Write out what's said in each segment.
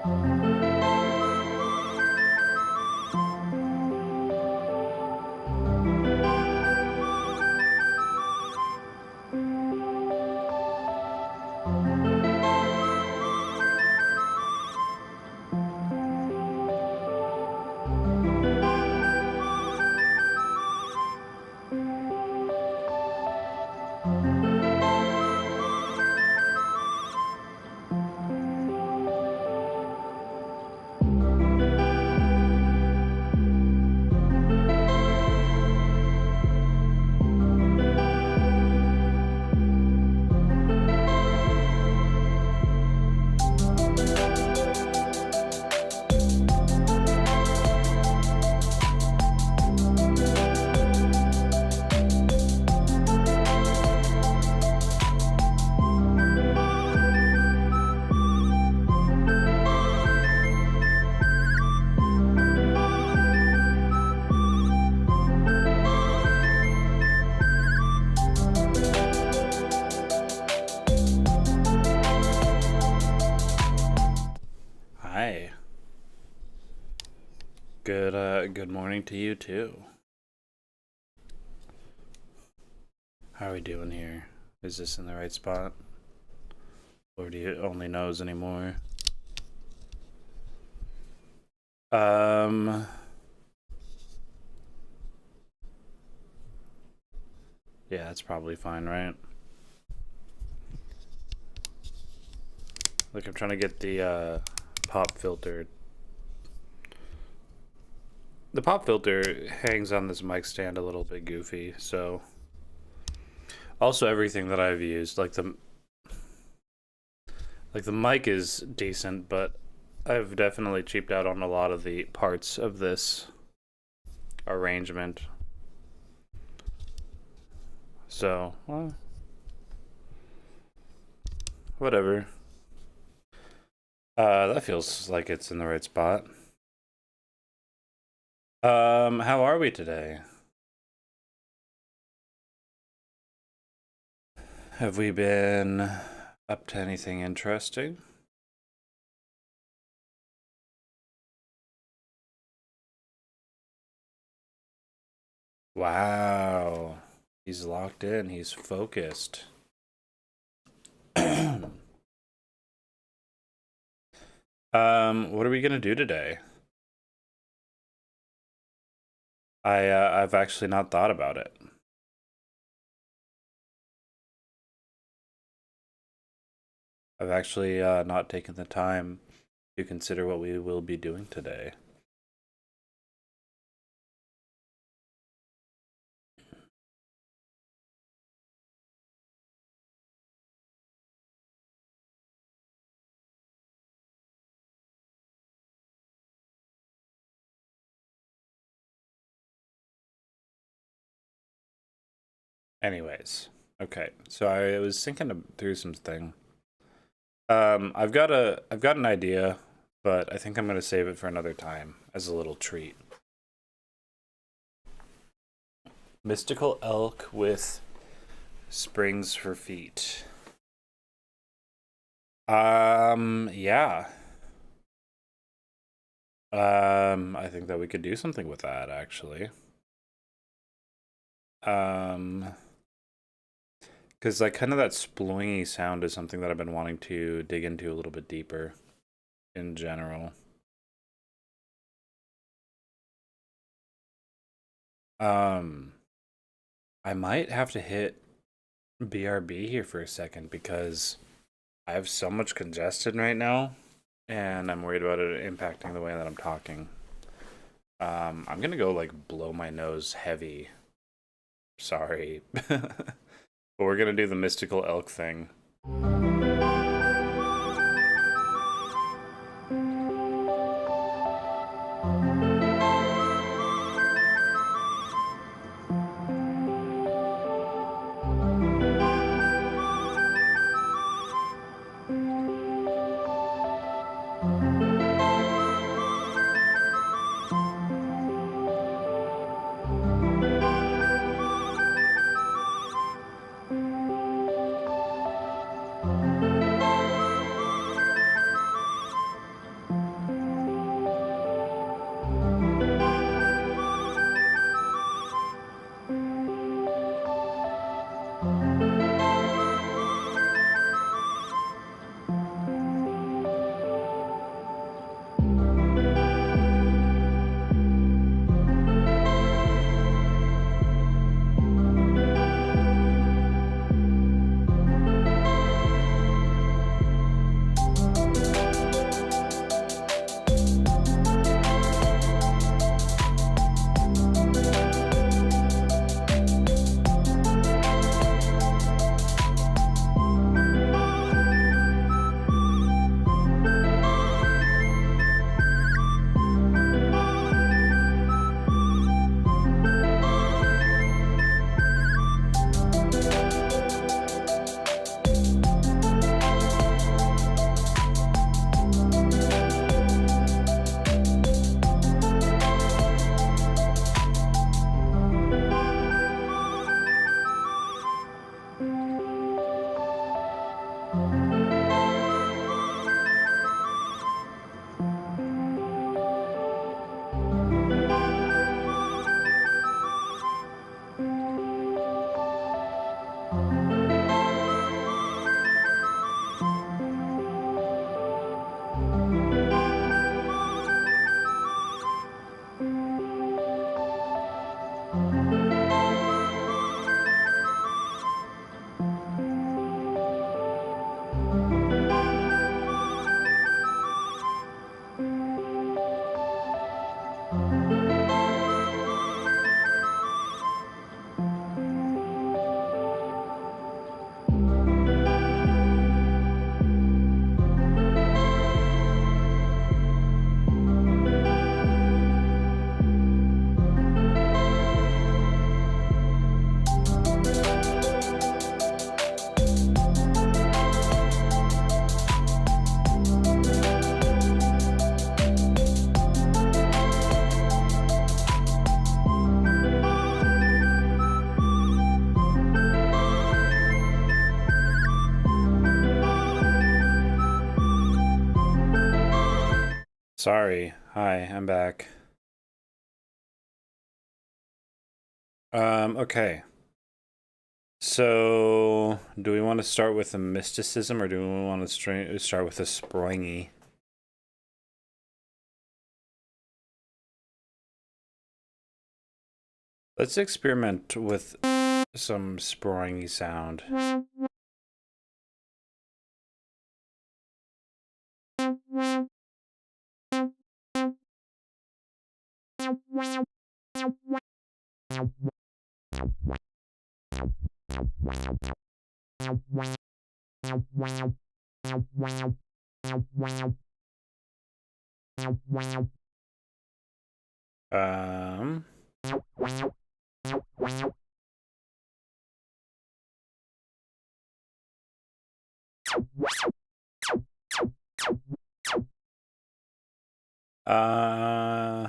Hi. Good morning to you too. How are we doing here? Is this in the right spot? Or do you only knows anymore? Yeah, that's probably fine, right? Look, I'm trying to get the pop filter. The pop filter hangs on this mic stand a little bit goofy, so also everything that I've used, like the mic is decent, but I've definitely cheaped out on a lot of the parts of this arrangement. So, well, whatever. That feels like it's in the right spot. How are we today? Have we been up to anything interesting? Wow. He's locked in, he's focused. What are we gonna do today? I've actually not thought about it. I've actually not taken the time to consider what we will be doing today. Anyways, okay. So I was thinking through something. I've got an idea, but I think I'm gonna save it for another time as a little treat. Mystical elk with springs for feet. Yeah. I think that we could do something with that actually. Um, because like kind of that sploingy sound is something that I've been wanting to dig into a little bit deeper in general. Um, I might have to hit BRB here for a second because I have so much congestion right now and I'm worried about it impacting the way that I'm talking. I'm gonna go like blow my nose heavy. Sorry. But we're gonna do the mystical elk thing. Sorry. Hi, I'm back. Okay. So, do we want to start with the mysticism or do we want to start with the springy? Let's experiment with some springy sound. Um, uh,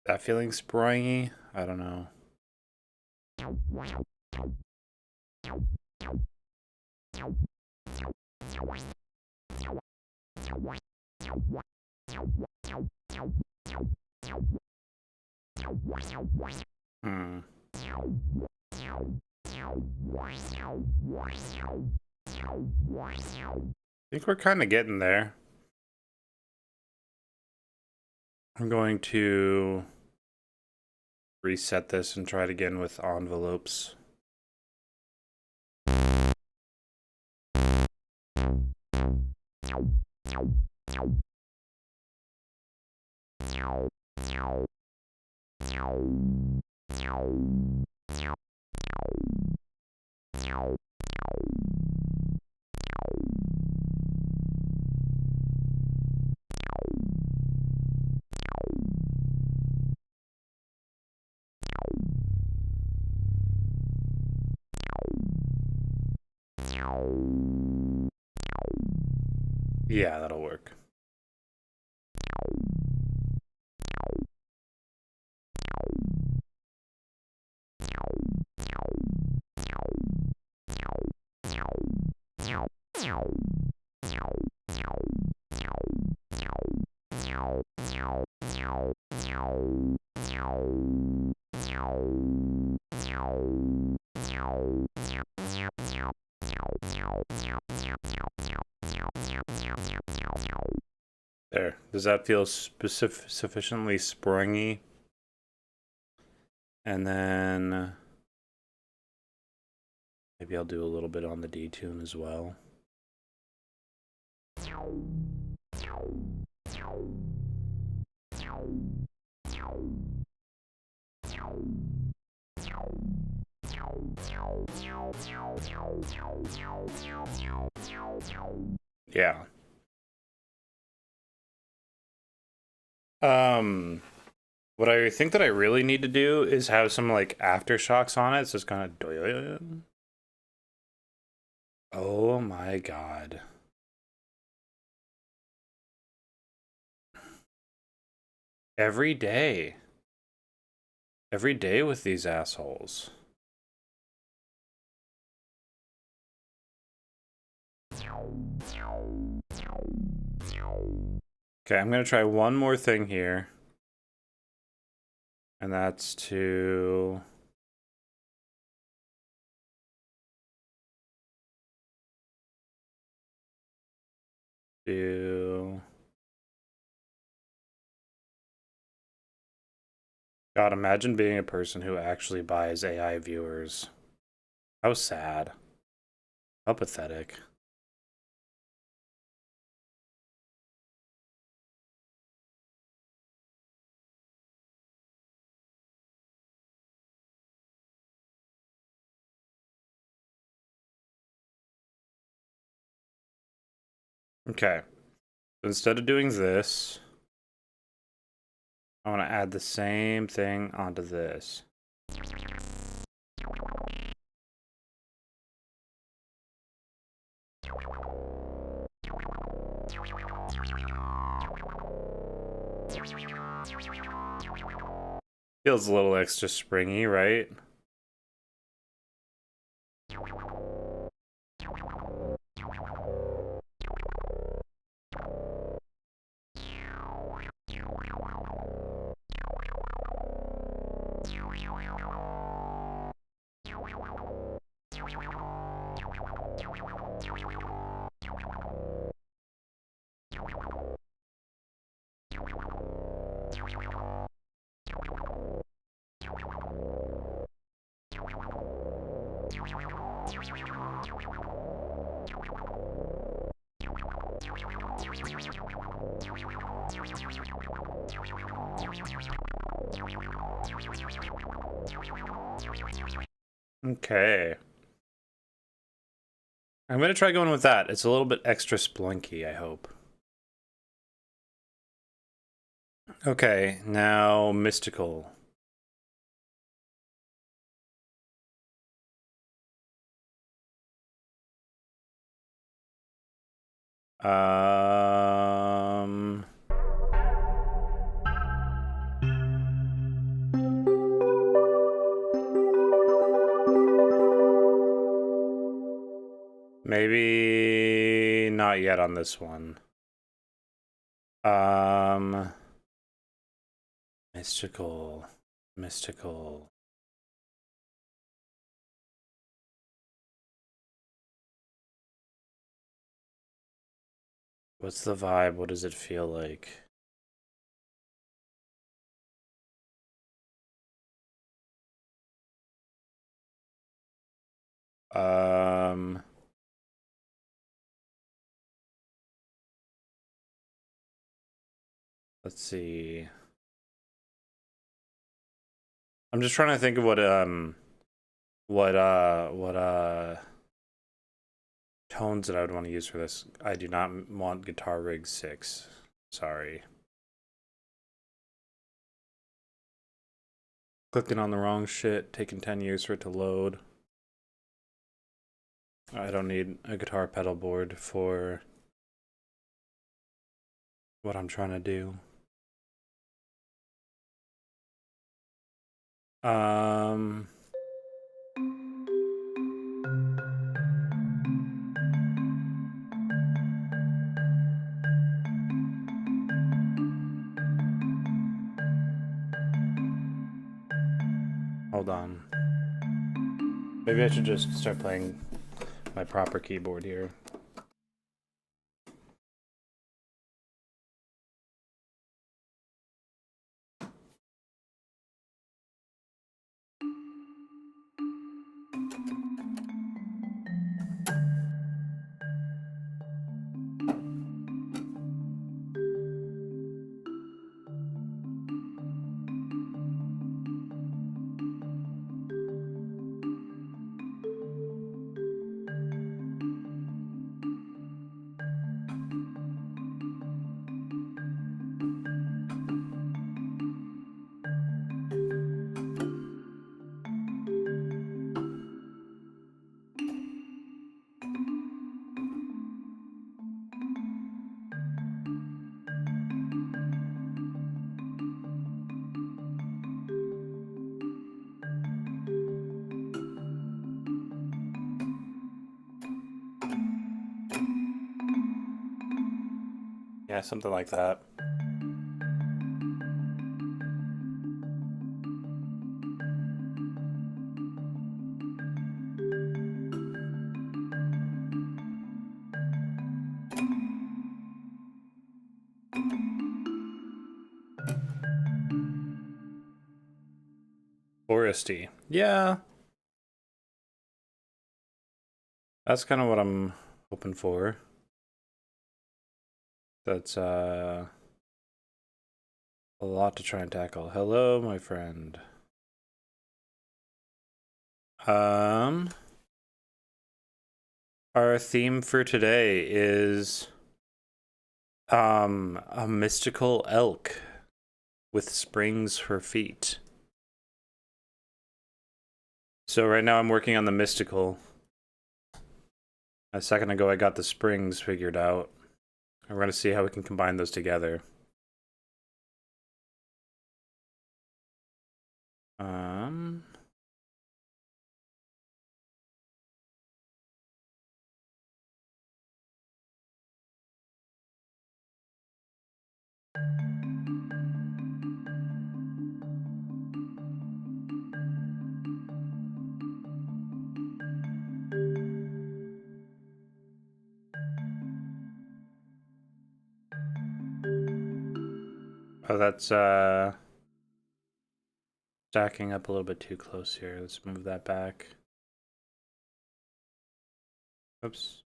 that feeling springy? I don't know. Hmm. I think we're kind of getting there. I'm going to reset this and try it again with envelopes. Yeah, that'll work. There. Does that feel sufficiently springy? And then maybe I'll do a little bit on the detune as well. Yeah. What I think that I really need to do is have some like aftershocks on it, so it's kind of. Oh my god. Every day. Every day with these assholes. Okay, I'm gonna try one more thing here. And that's to do. God, imagine being a person who actually buys AI viewers. How sad. How pathetic. Okay. Instead of doing this, I want to add the same thing onto this. Feels a little extra springy, right? Okay. I'm gonna try going with that. It's a little bit extra splunky, I hope. Okay, now mystical. Um, Maybe not yet on this one. Mystical. Mystical. What's the vibe? What does it feel like? Um, let's see. I'm just trying to think of what tones that I would want to use for this. I do not want Guitar Rig 6. Sorry. Clicking on the wrong shit, taking 10 years for it to load. I don't need a guitar pedal board for what I'm trying to do. Um, Hold on. Maybe I should just start playing my proper keyboard here. Yeah, something like that. Foresty. Yeah, that's kind of what I'm hoping for. That's a lot to try and tackle. Hello, my friend. Um, our theme for today is a mystical elk with springs for feet. So right now I'm working on the mystical. A second ago I got the springs figured out. And we're going to see how we can combine those together. Um. Oh, that's stacking up a little bit too close here. Let's move that back. Oops.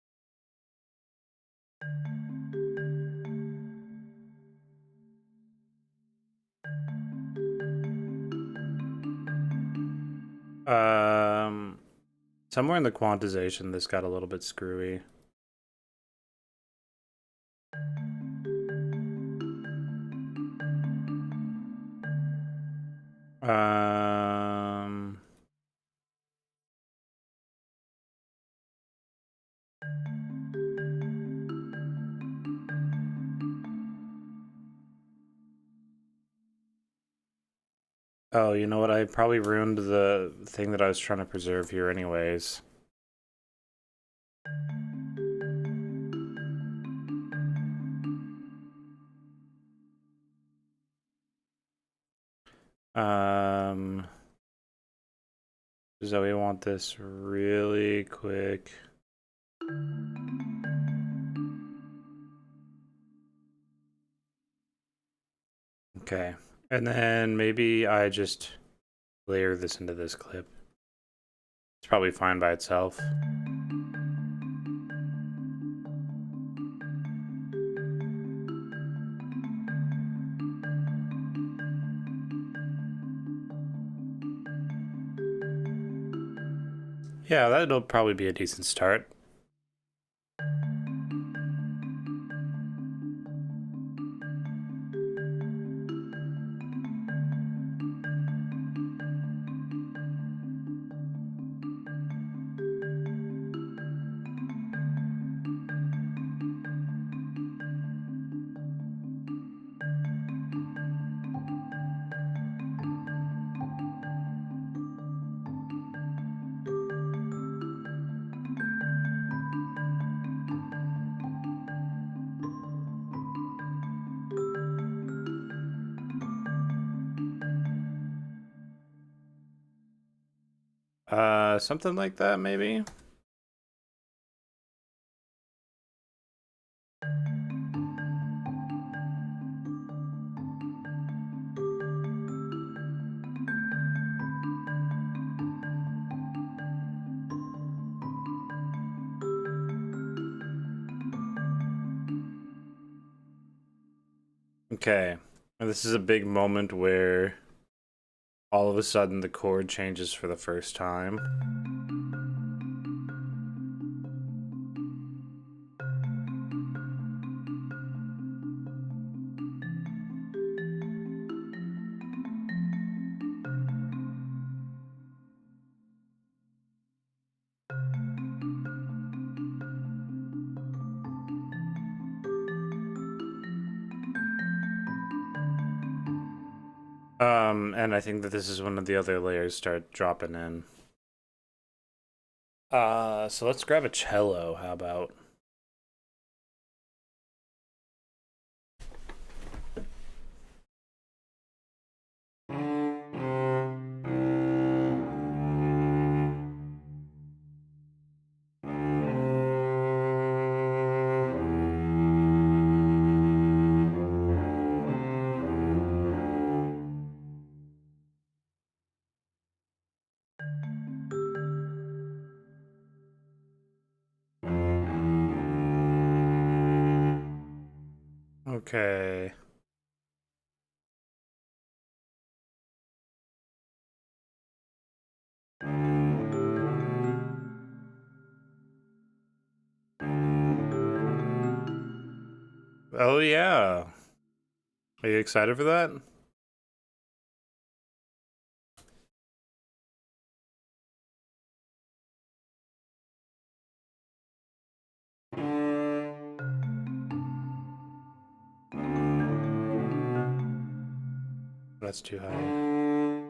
Um, Somewhere in the quantization, this got a little bit screwy. Um, oh, you know what? I probably ruined the thing that I was trying to preserve here anyways. Um, so we want this really quick. Okay. And then maybe I just layer this into this clip. It's probably fine by itself. Yeah, that'll probably be a decent start. Something like that, maybe? Okay. And this is a big moment where all of a sudden the chord changes for the first time. And I think that this is when the other layers start dropping in. So let's grab a cello, how about? Okay. Oh yeah. Are you excited for that? That's too high.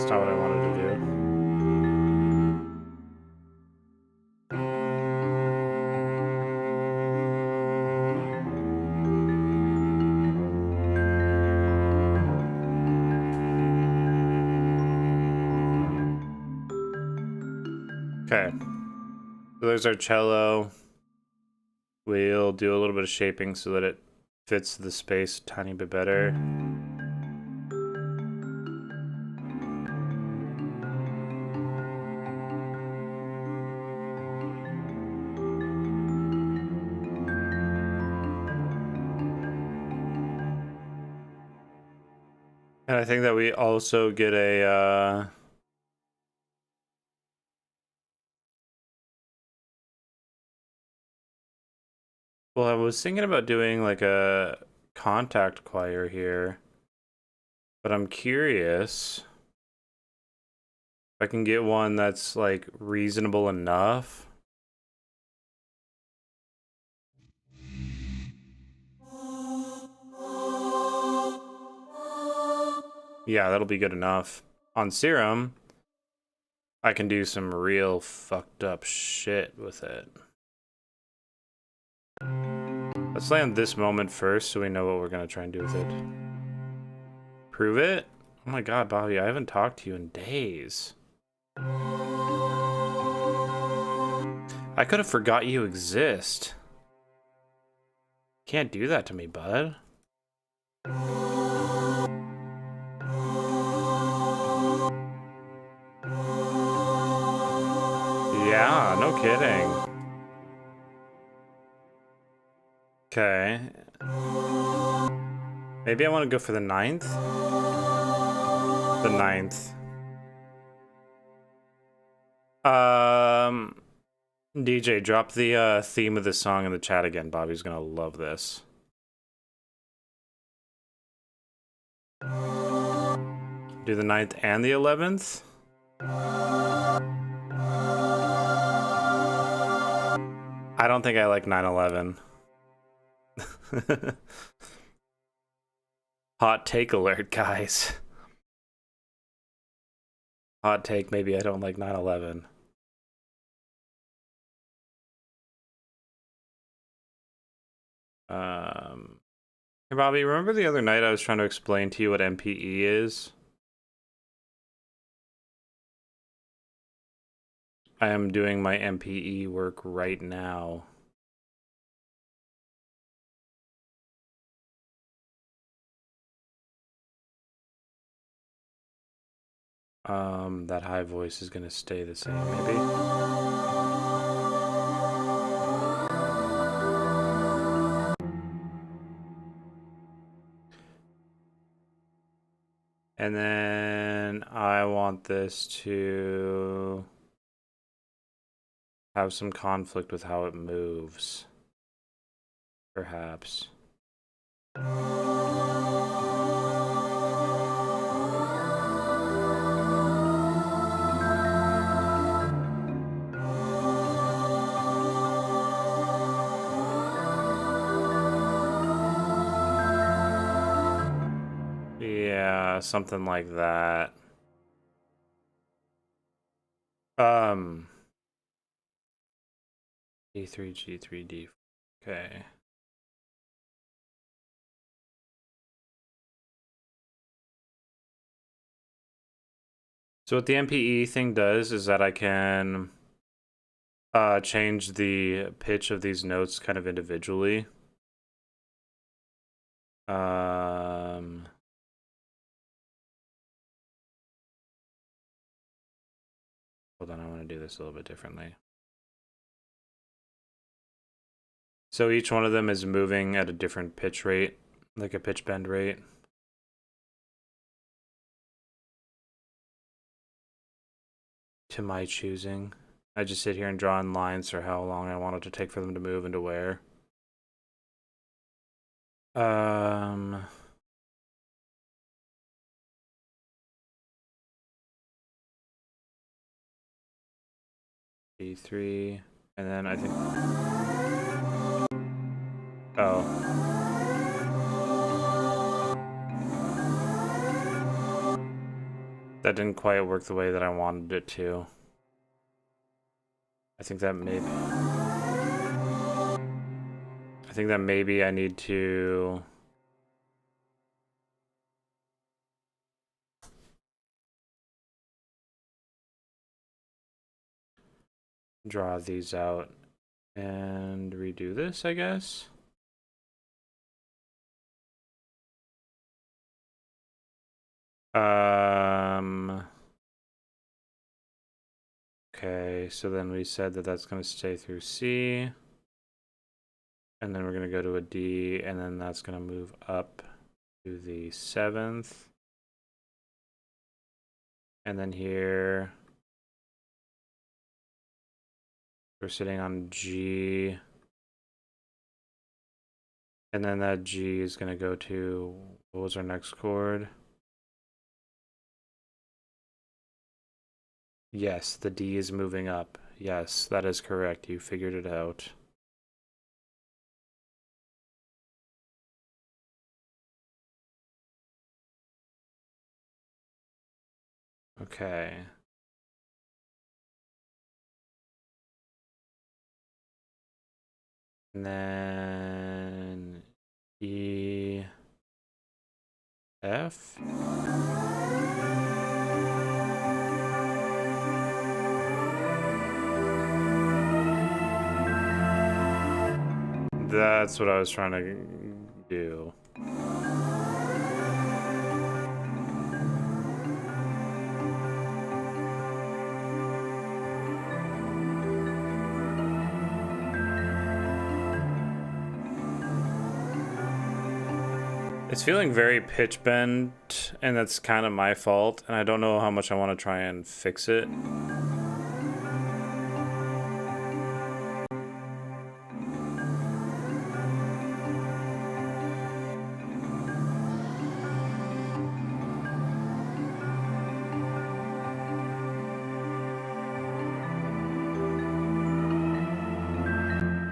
That's not what I wanted to do. Okay. So there's our cello. We'll do a little bit of shaping so that it fits the space a tiny bit better. And I think that we also get a well, I was thinking about doing like a contact choir here, but I'm curious if I can get one that's like reasonable enough. Yeah, that'll be good enough. On Serum, I can do some real fucked up shit with it. Let's land this moment first so we know what we're gonna try and do with it. Prove it? Oh my god, Bobby, I haven't talked to you in days. I could have forgot you exist. Can't do that to me, bud. Yeah, no kidding. Okay. Maybe I want to go for the 9th? The 9th. DJ, drop the theme of this song in the chat again. Bobby's gonna love this. Do the 9th and the 11th? I don't think I like 9/11. Hot take alert, guys. Hot take, maybe I don't like 9/11. Hey Bobby, remember the other night I was trying to explain to you what MPE is? I am doing my MPE work right now. That high voice is gonna stay the same, maybe. And then I want this to have some conflict with how it moves. Perhaps. Yeah, something like that. D3, G3, D4. Okay. So what the MPE thing does is that I can change the pitch of these notes kind of individually. Hold on, I want to do this a little bit differently. So each one of them is moving at a different pitch rate, like a pitch bend rate. To my choosing. I just sit here and draw in lines for how long I want it to take for them to move into where. D3, and then I think. Oh. That that didn't quite work the way that I wanted it to. I think that maybe I need to draw these out and redo this, I guess. Okay, so then we said that that's going to stay through C. And then we're going to go to a D, and then that's going to move up to the 7th. And then here, we're sitting on G. And then that G is going to go to, what was our next chord? Yes, the D is moving up. Yes, that is correct. You figured it out. Okay. And then E, F. That's what I was trying to do. It's feeling very pitch bent, and that's kind of my fault, and I don't know how much I want to try and fix it.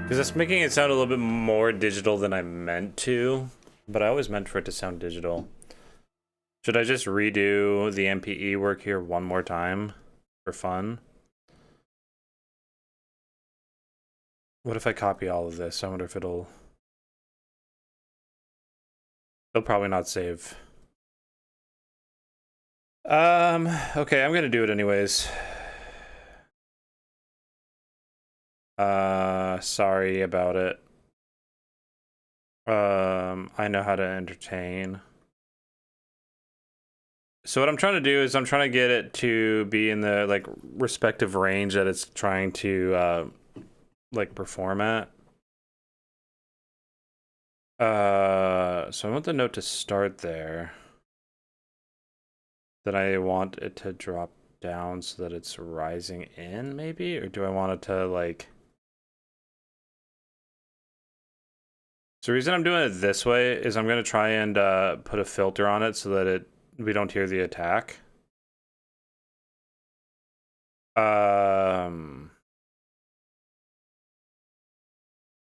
Because it's making it sound a little bit more digital than I meant to, but I always meant for it to sound digital. Should I just redo the MPE work here one more time for fun? What if I copy all of this? I wonder if it'll probably not save. Okay, I'm gonna do it anyways. Sorry about it. I know how to entertain. So what I'm trying to do is I'm trying to get it to be in the like respective range that it's trying to like perform at. So I want the note to start there. Then I want it to drop down so that it's rising in, maybe? Or do I want it to like... So the reason I'm doing it this way is I'm going to try and put a filter on it so that we don't hear the attack.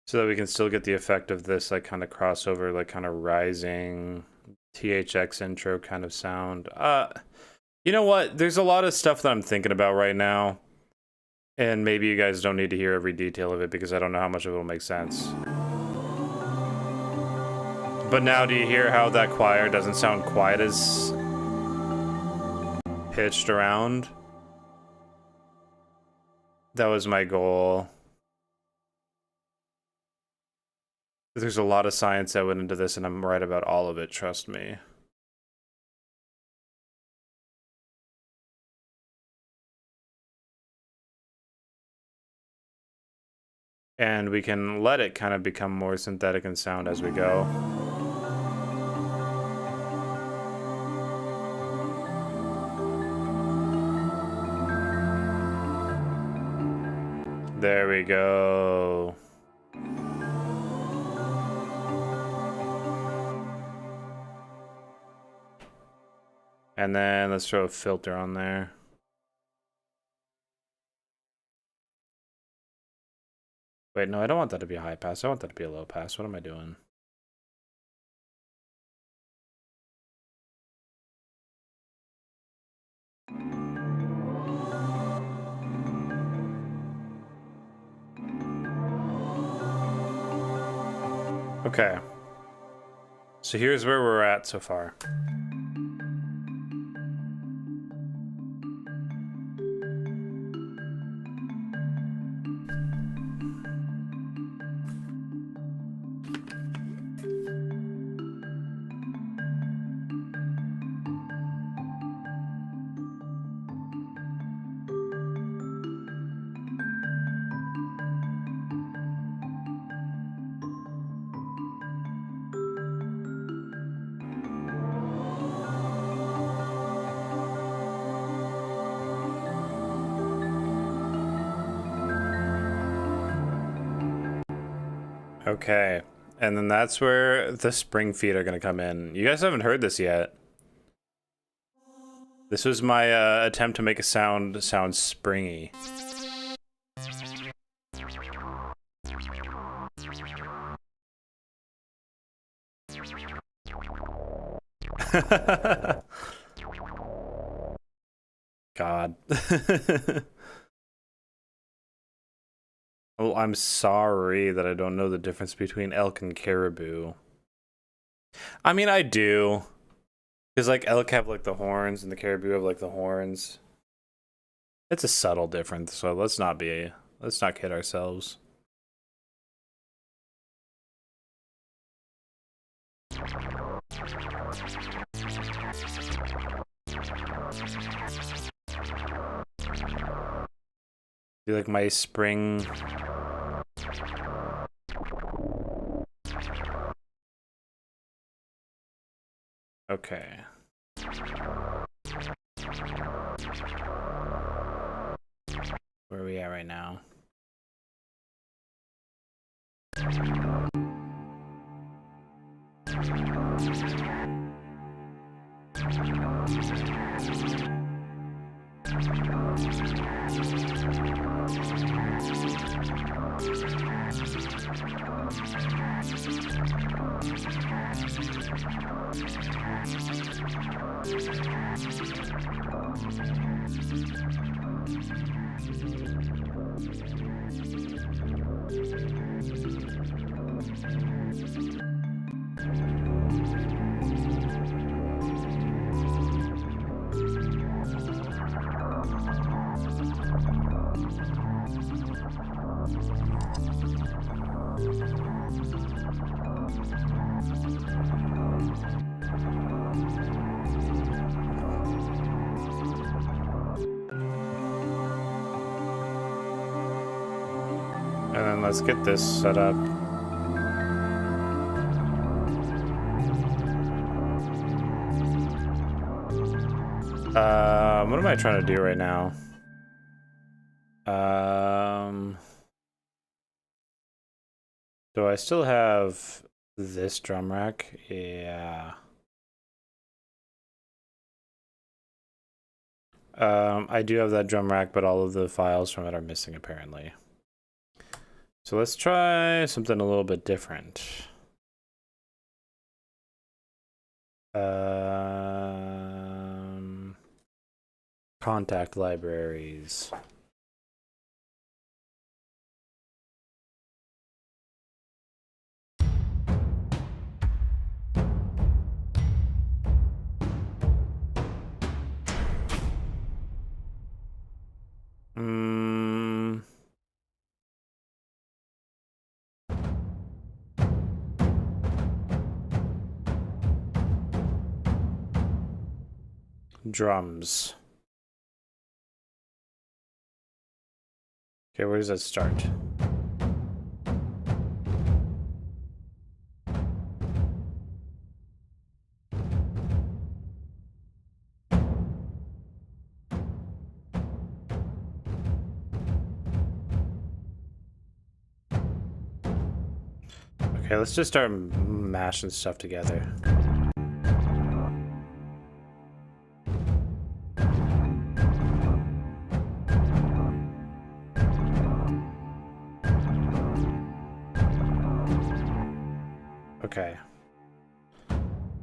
So that we can still get the effect of this like kind of crossover, like kind of rising THX intro kind of sound. You know what? There's a lot of stuff that I'm thinking about right now. And maybe you guys don't need to hear every detail of it because I don't know how much of it will make sense. But now do you hear how that choir doesn't sound quite as pitched around? That was my goal. There's a lot of science that went into this, and I'm right about all of it, trust me. And we can let it kind of become more synthetic in sound as we go. There we go. And then let's throw a filter on there. Wait, no, I don't want that to be a high pass. I want that to be a low pass. What am I doing? Okay. So here's where we're at so far. Okay, and then that's where the spring feet are gonna come in. You guys haven't heard this yet. This was my attempt to make a sound springy. God. Oh, I'm sorry that I don't know the difference between elk and caribou. I mean, I do. Because, like, elk have, like, the horns, and the caribou have, like, the horns. It's a subtle difference, so let's not kid ourselves. Do you like my spring? Okay. Where are we at right now? And then let's get this set up. What am I trying to do right now? Do I still have this drum rack? Yeah. I do have that drum rack, but all of the files from it are missing apparently. So let's try something a little bit different. Contact libraries. Drums. Okay, where does that start? Okay, let's just start mashing stuff together. Okay.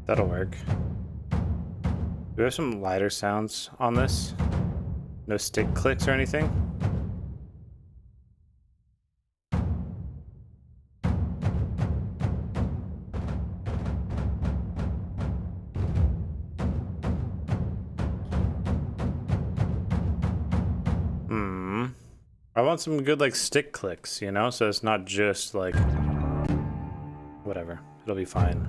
That'll work. Do we have some lighter sounds on this? No stick clicks or anything? I want some good like stick clicks, you know, so it's not just like whatever. It'll be fine.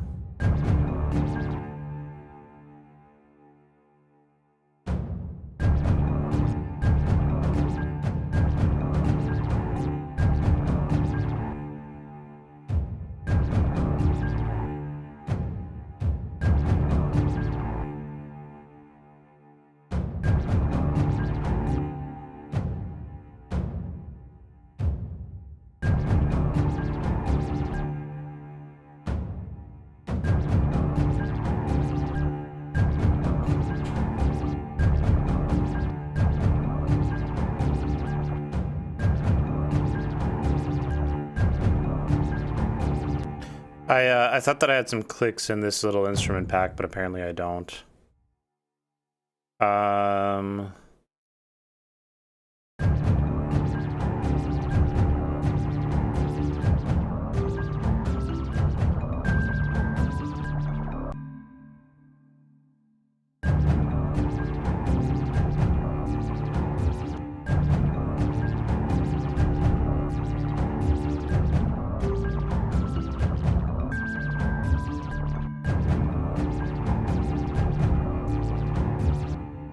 I thought that I had some clicks in this little instrument pack, but apparently I don't.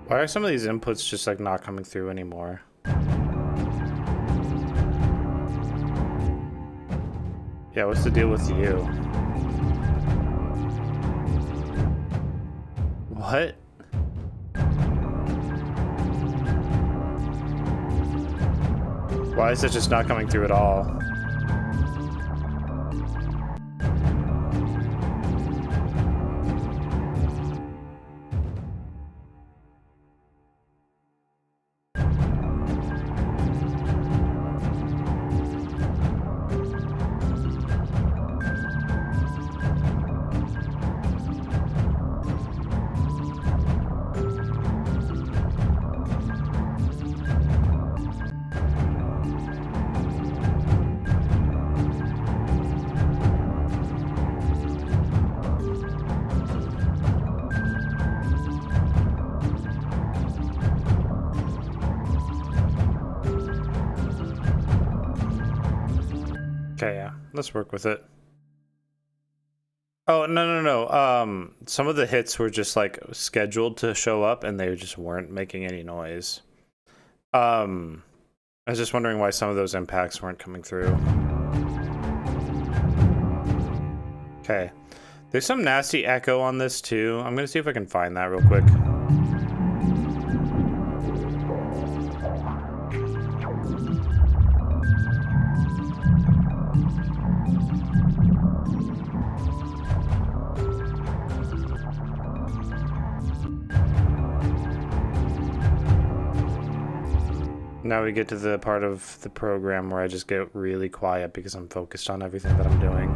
Why are some of these inputs just like not coming through anymore? Yeah, what's the deal with you? What? Why is it just not coming through at all? Okay, yeah, let's work with it. Oh, no. Some of the hits were just like scheduled to show up and they just weren't making any noise. I was just wondering why some of those impacts weren't coming through. Okay. There's some nasty echo on this too. I'm gonna see if I can find that real quick. Now we get to the part of the program where I just get really quiet because I'm focused on everything that I'm doing.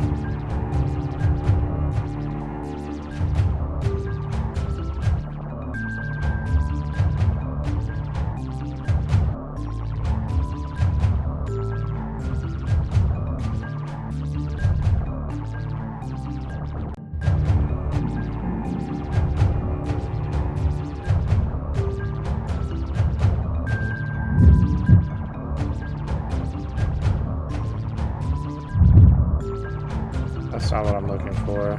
That's not what I'm looking for.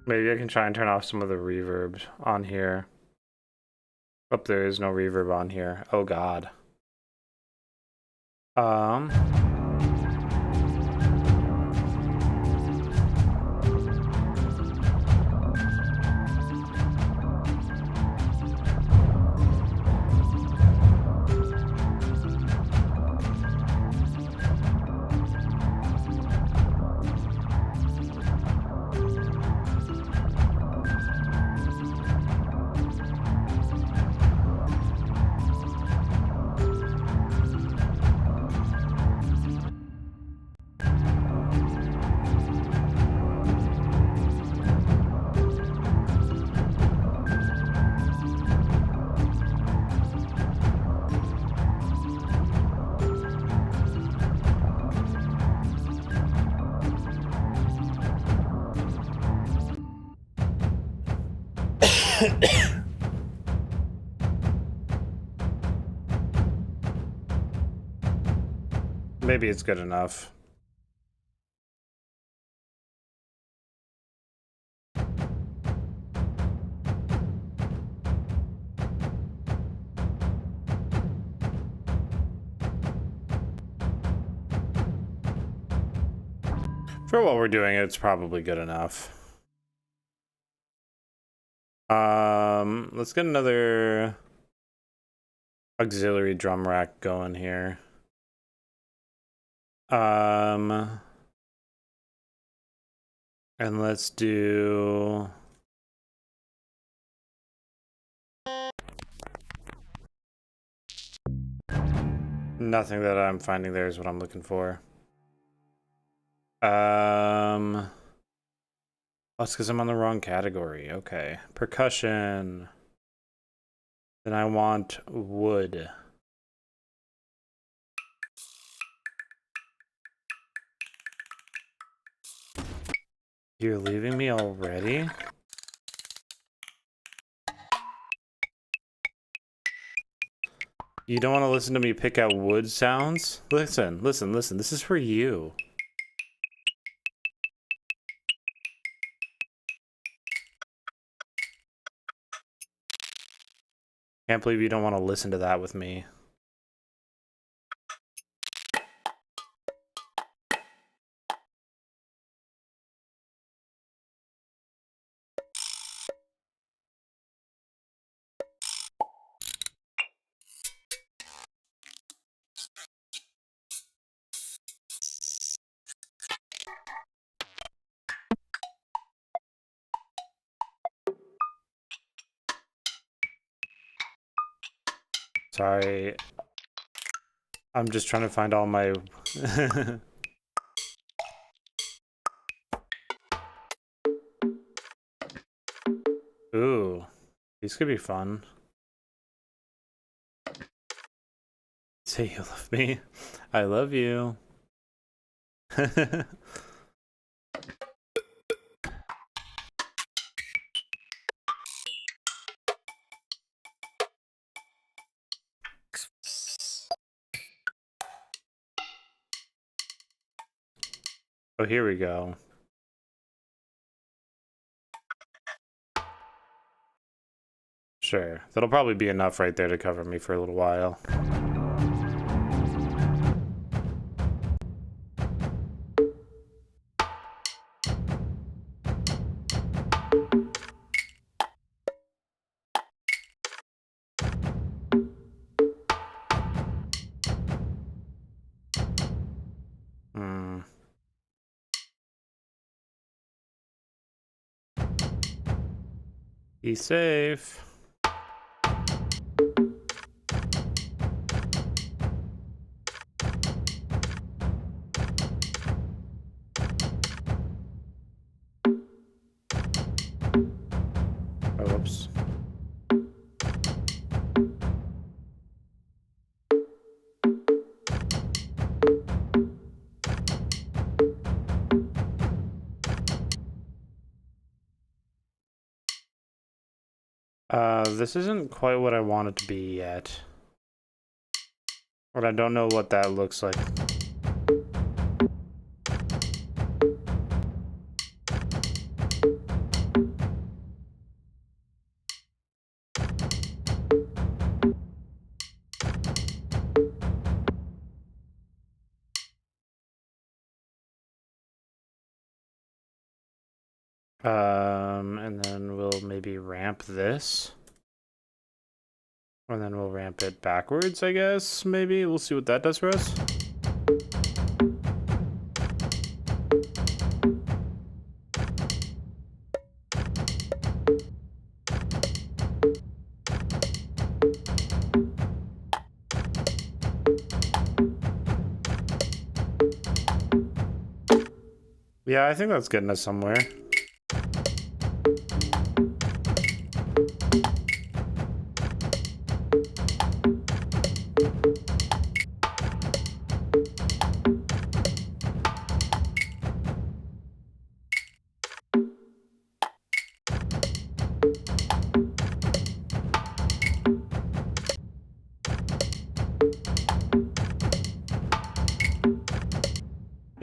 Maybe I can try and turn off some of the reverb on here. Oh, there is no reverb on here. Oh God. Maybe it's good enough. For what we're doing, it's probably good enough. Let's get another auxiliary drum rack going here. And let's do nothing that I'm finding there is what I'm looking for. Oh, it's because I'm on the wrong category. Okay. Percussion. Then I want wood. You're leaving me already? You don't want to listen to me pick out wood sounds? Listen, listen, listen. This is for you. Can't believe you don't want to listen to that with me. Sorry. I'm just trying to find all my... Ooh. These could be fun. Say you love me. I love you. Oh, here we go. Sure. That'll probably be enough right there to cover me for a little while. Be safe. Oh, whoops. This isn't quite what I want it to be yet. But I don't know what that looks like. And then we'll maybe ramp this. And then we'll ramp it backwards, I guess, maybe. We'll see what that does for us. Yeah, I think that's getting us somewhere.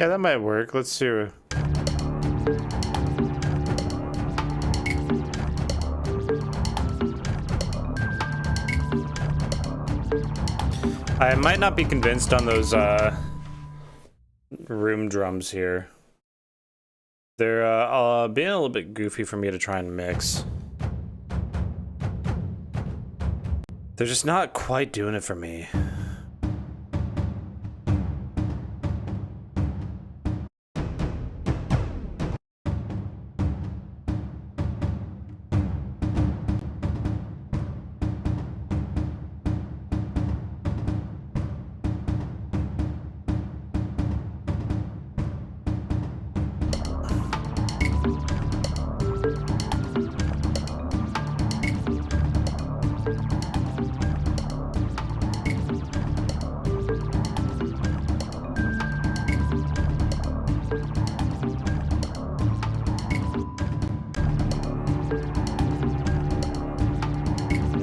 Yeah, that might work. Let's see. I might not be convinced on those room drums here. They're being a little bit goofy for me to try and mix. They're just not quite doing it for me.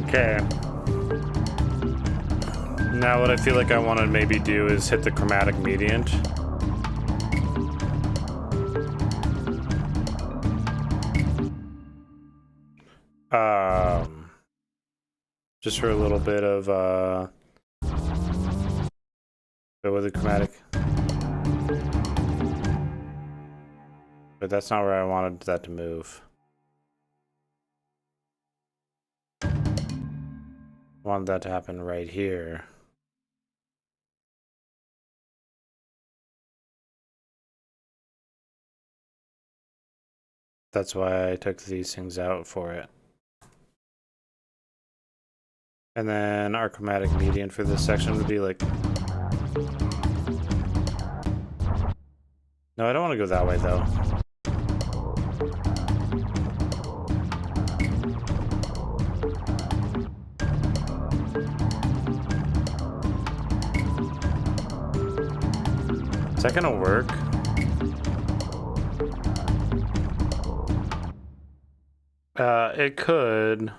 Okay. Now what I feel like I want to maybe do is hit the chromatic mediant. Just for a little bit of go with the chromatic. But that's not where I wanted that to move. I wanted that to happen right here. That's why I took these things out for it. And then our chromatic median for this section would be like... No, I don't want to go that way though. Is that gonna work? It could.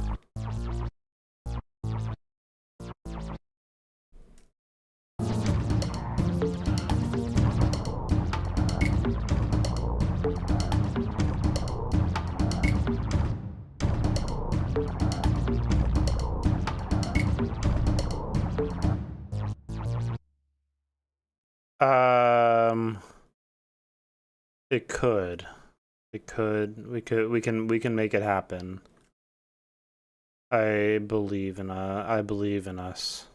It could. It could. We can make it happen. I believe in us.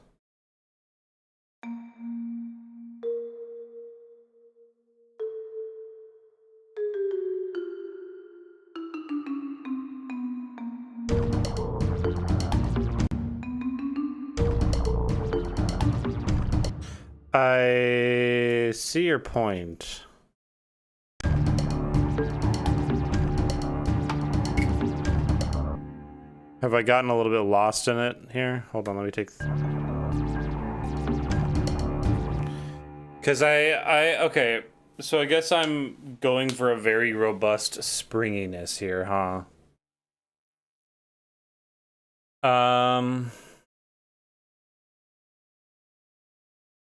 I see your point. Have I gotten a little bit lost in it here? Hold on, let me take... Because okay, so I guess I'm going for a very robust springiness here, huh?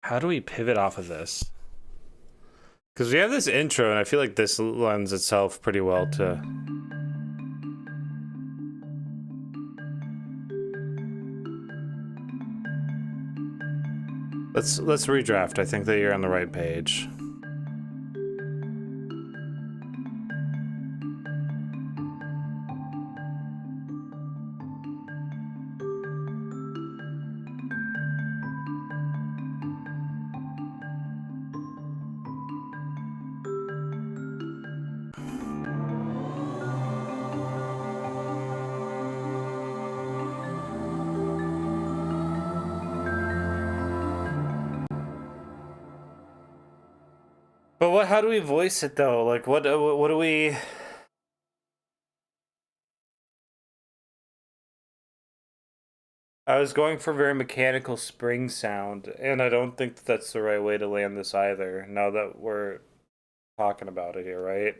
How do we pivot off of this? Because we have this intro, and I feel like this lends itself pretty well to... Let's redraft. I think that you're on the right page. But what? How do we voice it though? Like, what do we? I was going for very mechanical spring sound, and I don't think that's the right way to land this either. Now that we're talking about it here, right?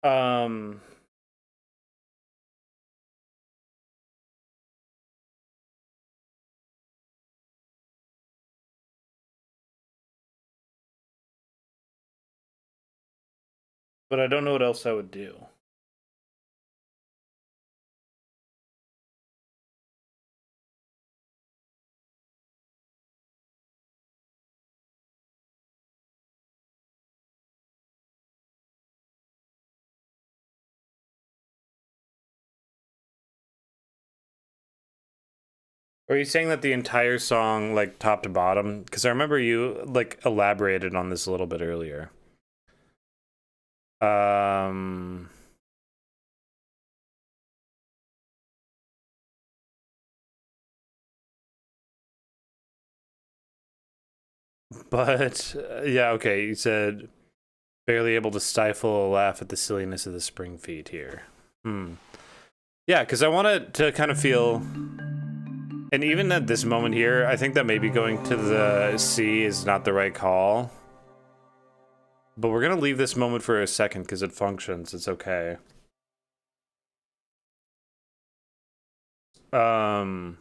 Um. But I don't know what else I would do. Are you saying that the entire song, like top to bottom? Because I remember you like elaborated on this a little bit earlier. Um, but yeah, okay. You said barely able to stifle a laugh at the silliness of the spring feet here. Hmm. Yeah, because I wanted to kind of feel, and even at this moment here, I think that maybe going to the C is not the right call. But we're gonna leave this moment for a second because it functions. It's okay. Um.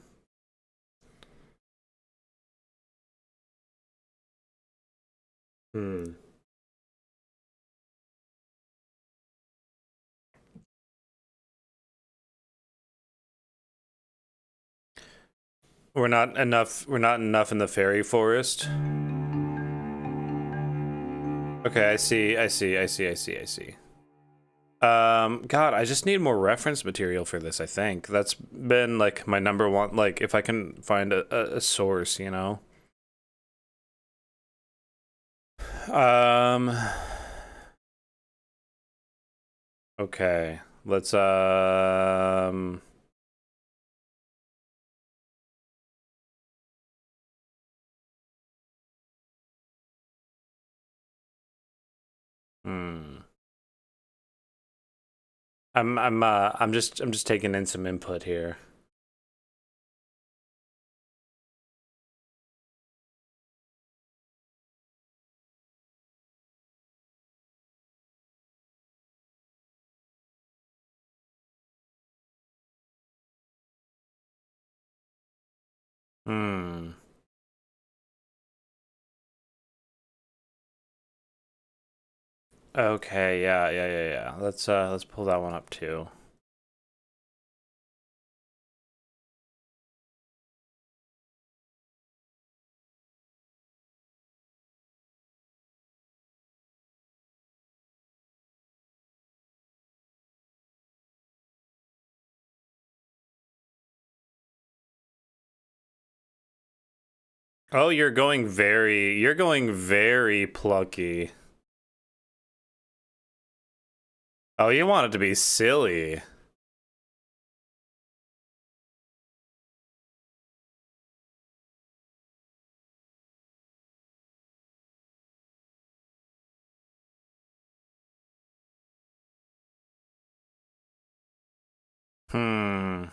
Hmm. We're not enough. We're not enough in the fairy forest. Okay, I see. I see. I see. I see. I see. God, I just need more reference material for this. I think that's been like my number one. Like, if I can find a source, you know. Um. Okay. Let's. Hmm. I'm just taking in some input here. Hmm. Okay, yeah, yeah, yeah, yeah. Let's pull that one up too. Oh, you're going very plucky. Oh, you want it to be silly. Hmm.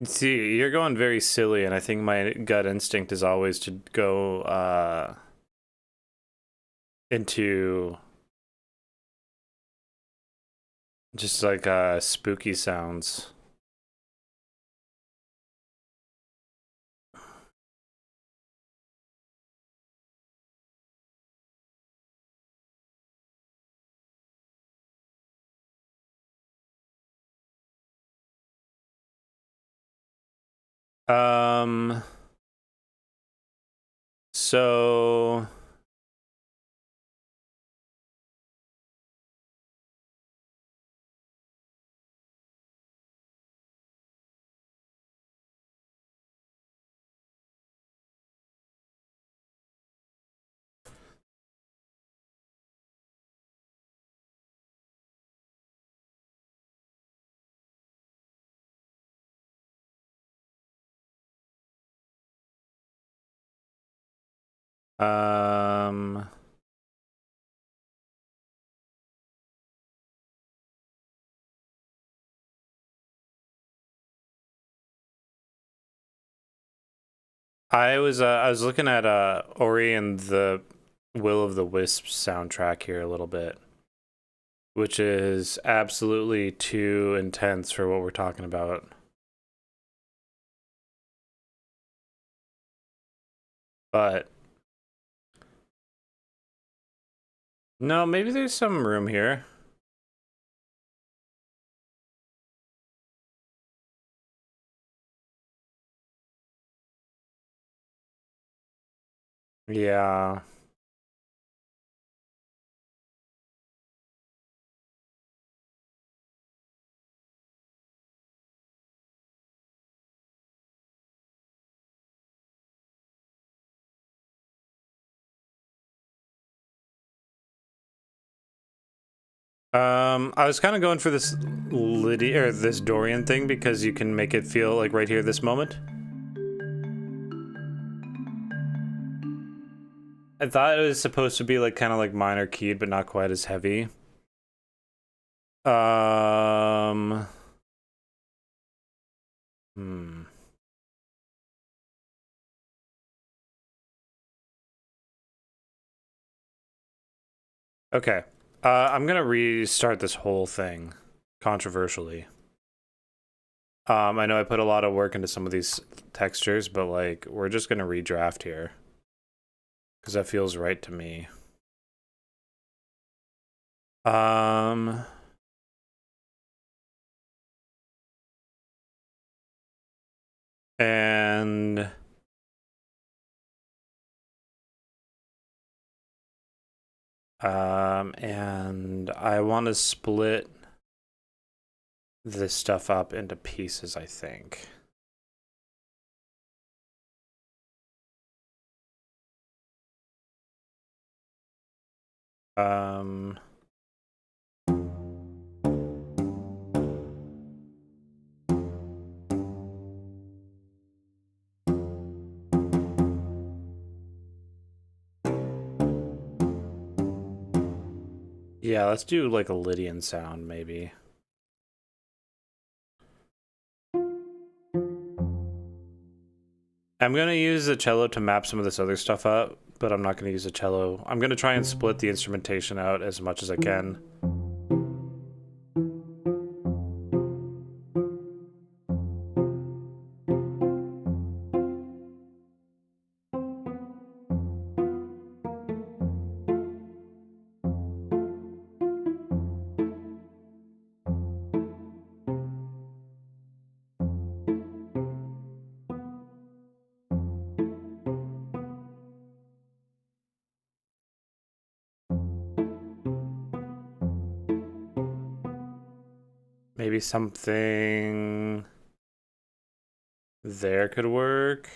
See, you're going very silly, and I think my gut instinct is always to go into just like spooky sounds. Um, so um I was looking at Ori and the Will of the Wisps soundtrack here a little bit, which is absolutely too intense for what we're talking about. But No, maybe there's some room here. Yeah. I was kind of going for this Lydia or this Dorian thing because you can make it feel like right here, this moment. I thought it was supposed to be like kind of like minor keyed, but not quite as heavy. Um, hmm. Okay. I'm gonna restart this whole thing, controversially. I know I put a lot of work into some of these textures, but like we're just gonna redraft here because that feels right to me. Um, and and I want to split this stuff up into pieces, I think. Um, yeah, let's do like a Lydian sound, maybe. I'm gonna use the cello to map some of this other stuff up, but I'm not gonna use the cello. I'm gonna try and split the instrumentation out as much as I can. Maybe something there could work.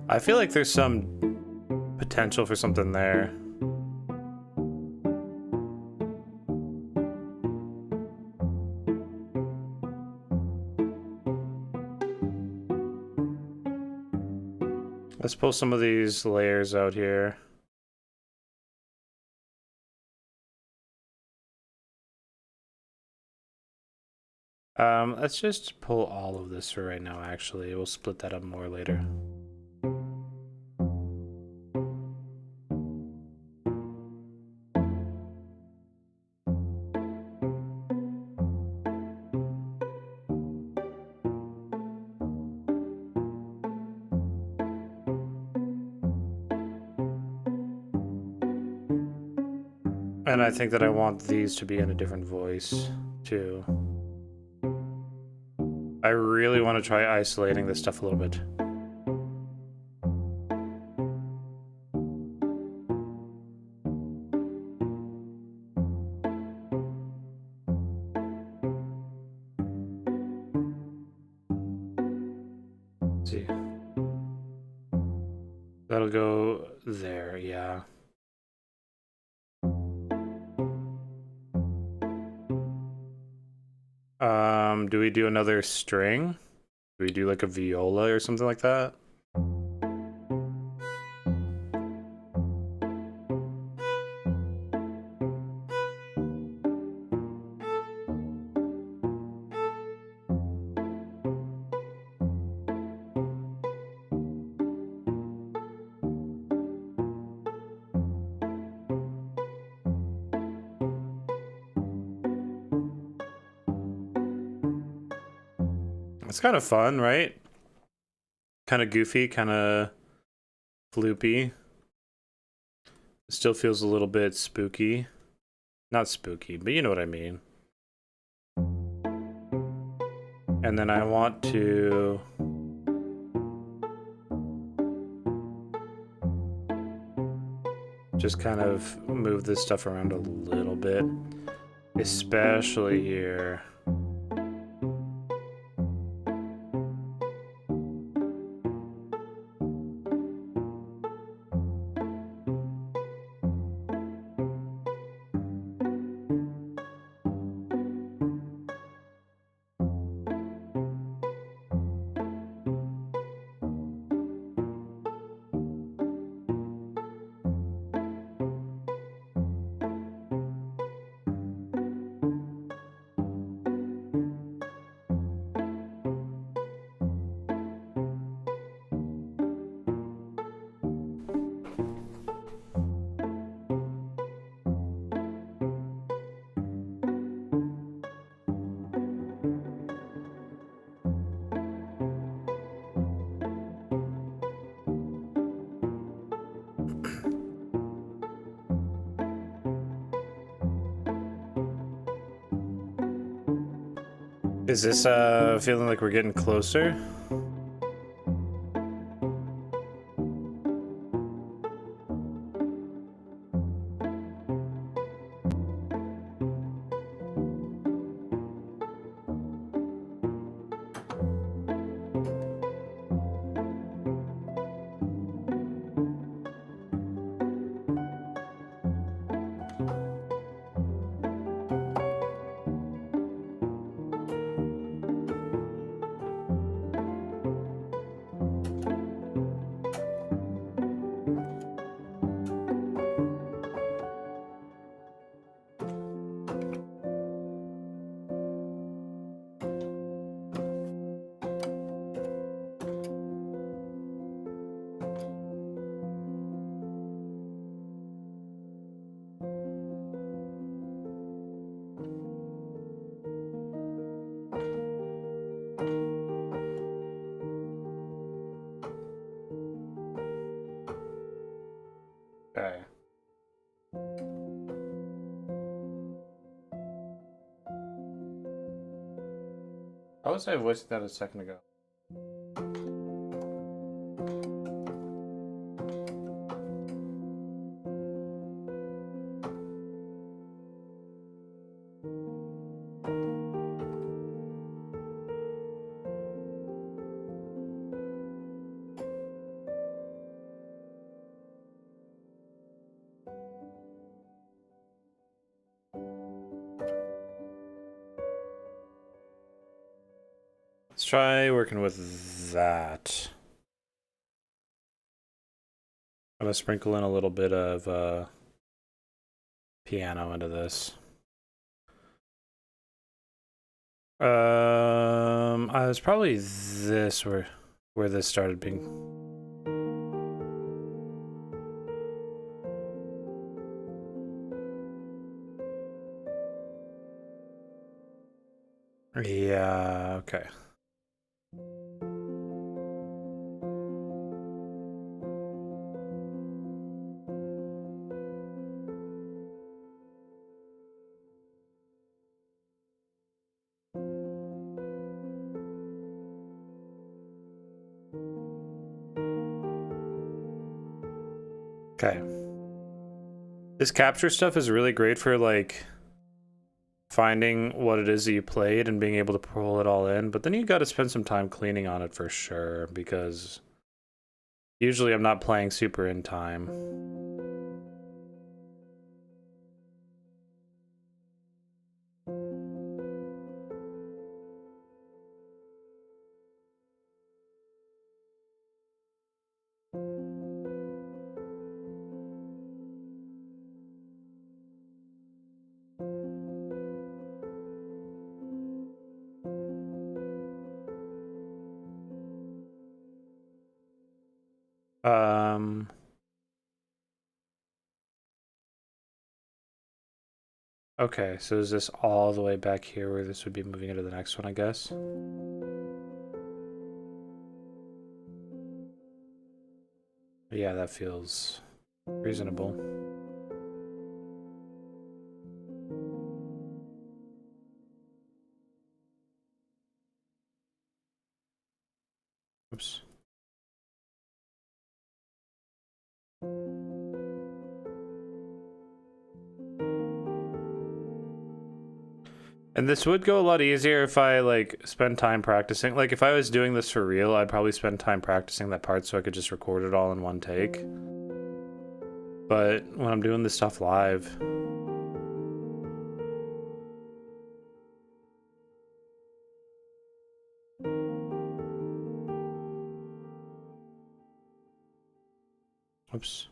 I feel like there's some potential for something there. Let's pull some of these layers out here. Let's just pull all of this for right now, actually. We'll split that up more later. And I think that I want these to be in a different voice, too. I really want to try isolating this stuff a little bit. That'll go there, yeah. Do we do another string? Do we do like a viola or something like that? It's kind of fun, right? Kind of goofy, kind of floopy. It still feels a little bit spooky. Not spooky, but you know what I mean. And then I want to... just kind of move this stuff around a little bit. Especially here. Is this feeling like we're getting closer? Okay. How was I voicing that a second ago? Let's try working with that. I'm gonna sprinkle in a little bit of piano into this. It's probably this where this started being. Yeah, okay. Okay. This capture stuff is really great for like finding what it is that you played and being able to pull it all in, but then you got to spend some time cleaning on it for sure because Usually I'm not playing super in time. Okay, so is this all the way back here where this would be moving into the next one, I guess? Yeah, that feels reasonable. Oops. And this would go a lot easier if I like spend time practicing. Like if I was doing this for real, I'd probably spend time practicing that part so I could just record it all in one take. But when I'm doing this stuff live, oops.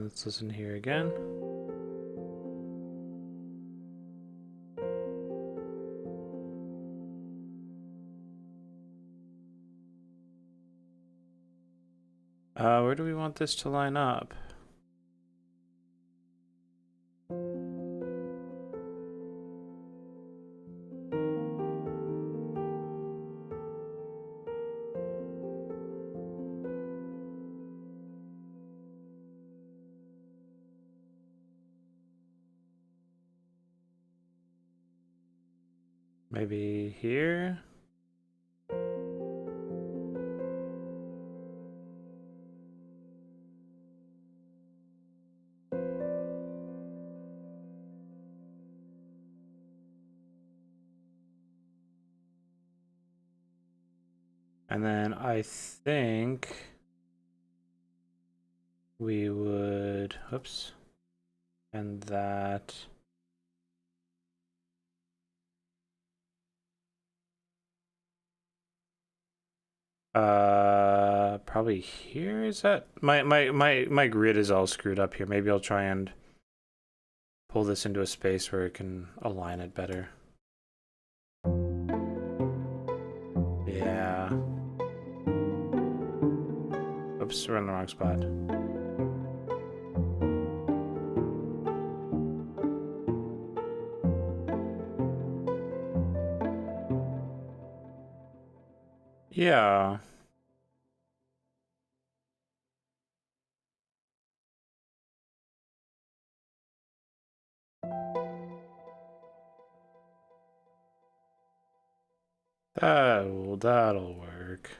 Let's listen here again. Where do we want this to line up? Maybe here? And then I think we would, oops, and that. Probably here. Is that my grid is all screwed up here. Maybe I'll try and pull this into a space where it can align it better. Yeah. Oops, we're in the wrong spot. Yeah. That'll work.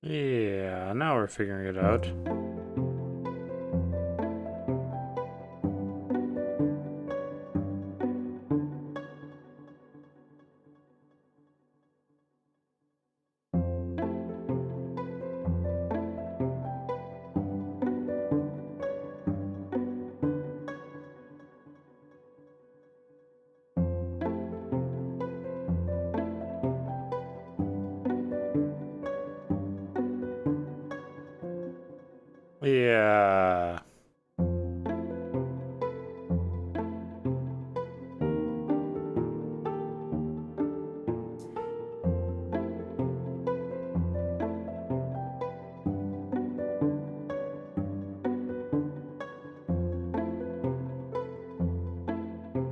Yeah, now we're figuring it out. Yeah.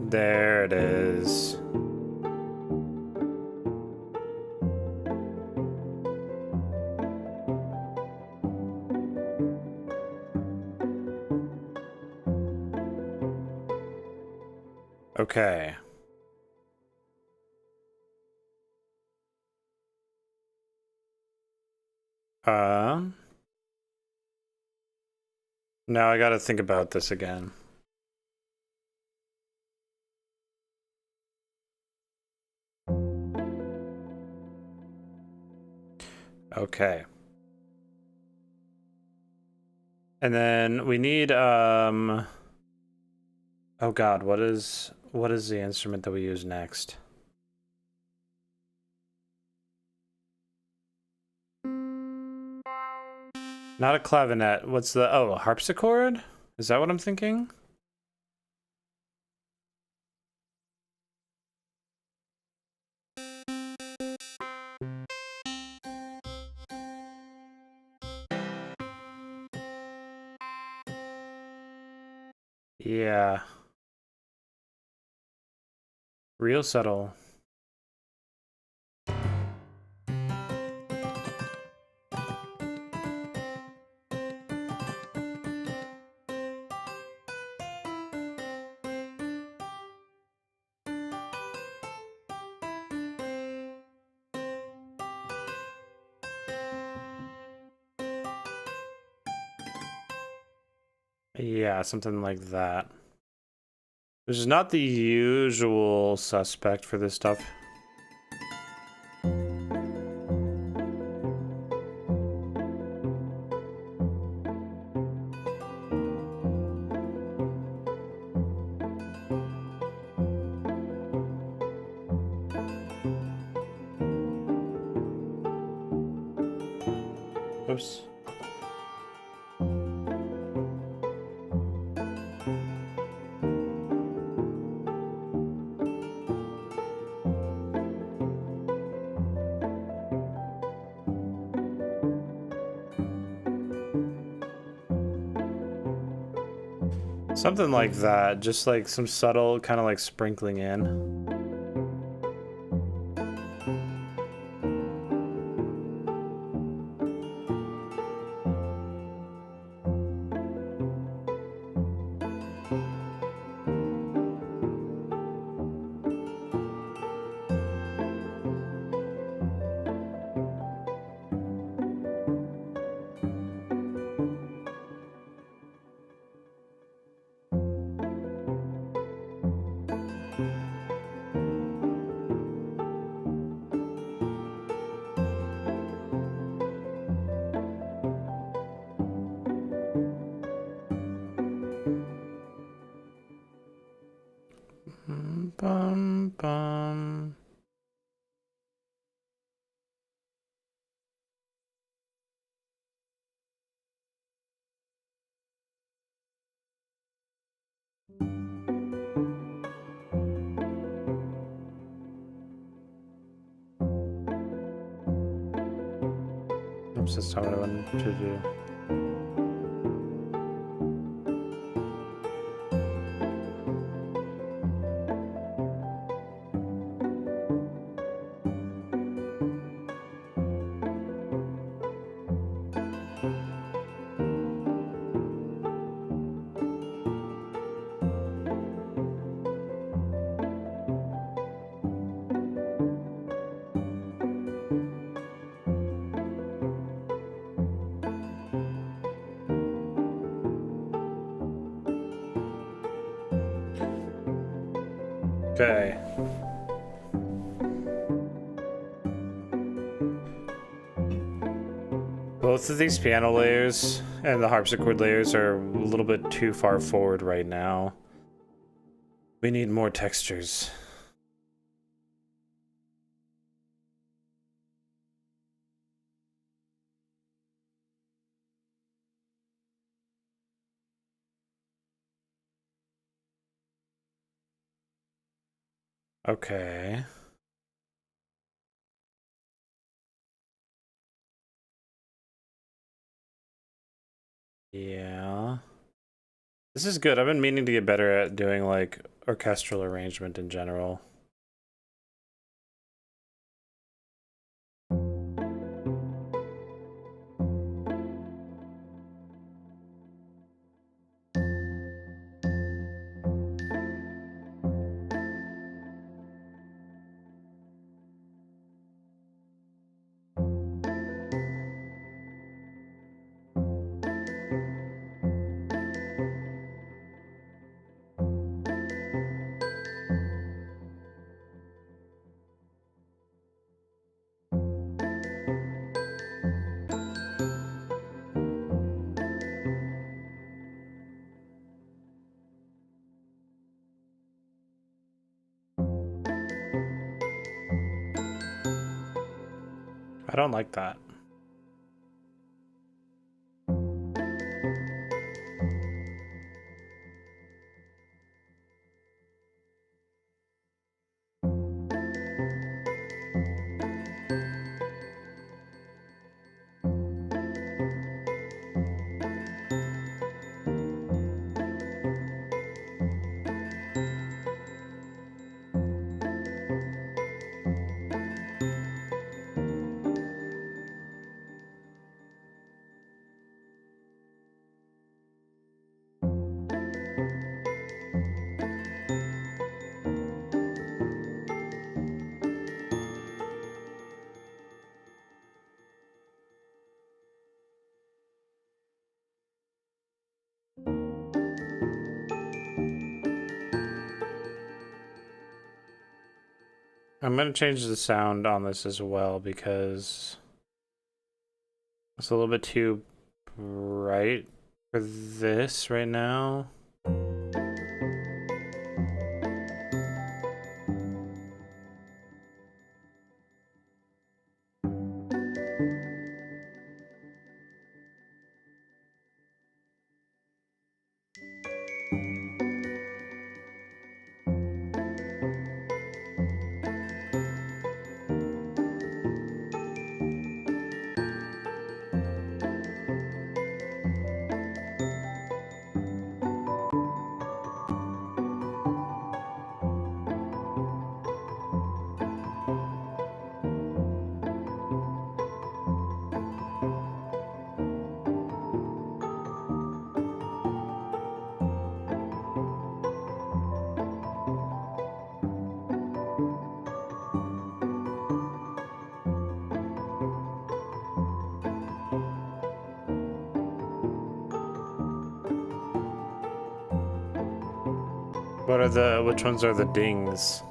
There it is. Okay. Now I gotta think about this again. Okay. And then we need oh god, what is the instrument that we use next? Not a clavinet. What's the a harpsichord? Is that what I'm thinking? Yeah. Real subtle. Yeah, something like that. Which is not the usual suspect for this stuff. Oops. Something like that, just like some subtle kind of like sprinkling in. Bum, bum. Oops, that's not what I wanted to do. Okay. Both of these piano layers and the harpsichord layers are a little bit too far forward right now. We need more textures. Okay. Yeah. This is good. I've been meaning to get better at doing like orchestral arrangement in general. I don't like that. I'm gonna change the sound on this as well because it's a little bit too bright for this right now. Which ones are the dings?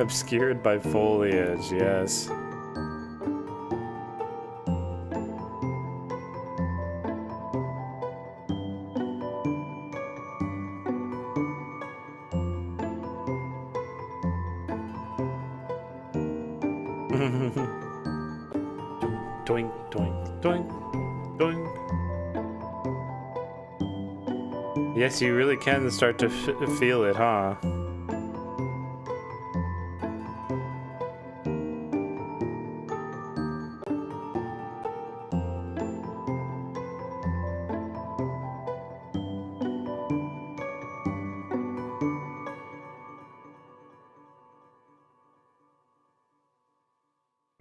Obscured by foliage, yes. Doink, doink, doink, doink. Yes, you really can start to feel it, huh?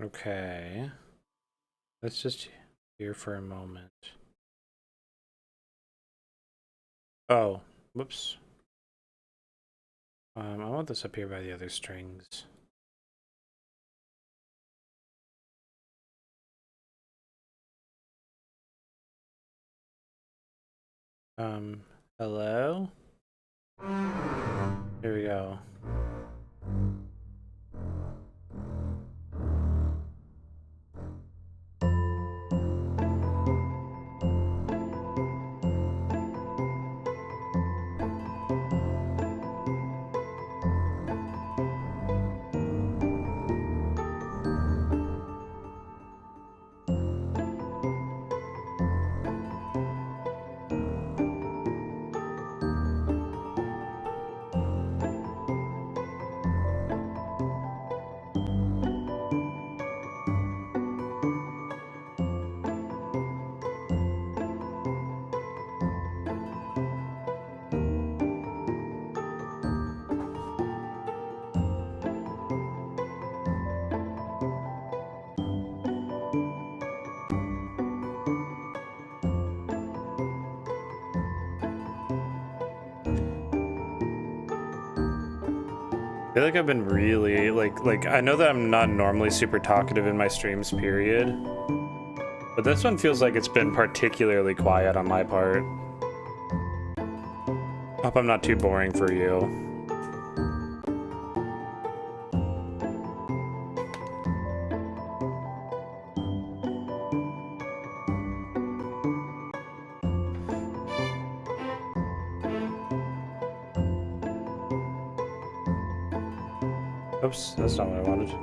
Okay. Let's just hear for a moment. Oh, whoops. I want this up here by the other strings. Hello? Here we go. I feel like I've been really like I know that I'm not normally super talkative in my streams, period. But this one feels like it's been particularly quiet on my part. Hope I'm not too boring for you. Oops, that's not what I wanted.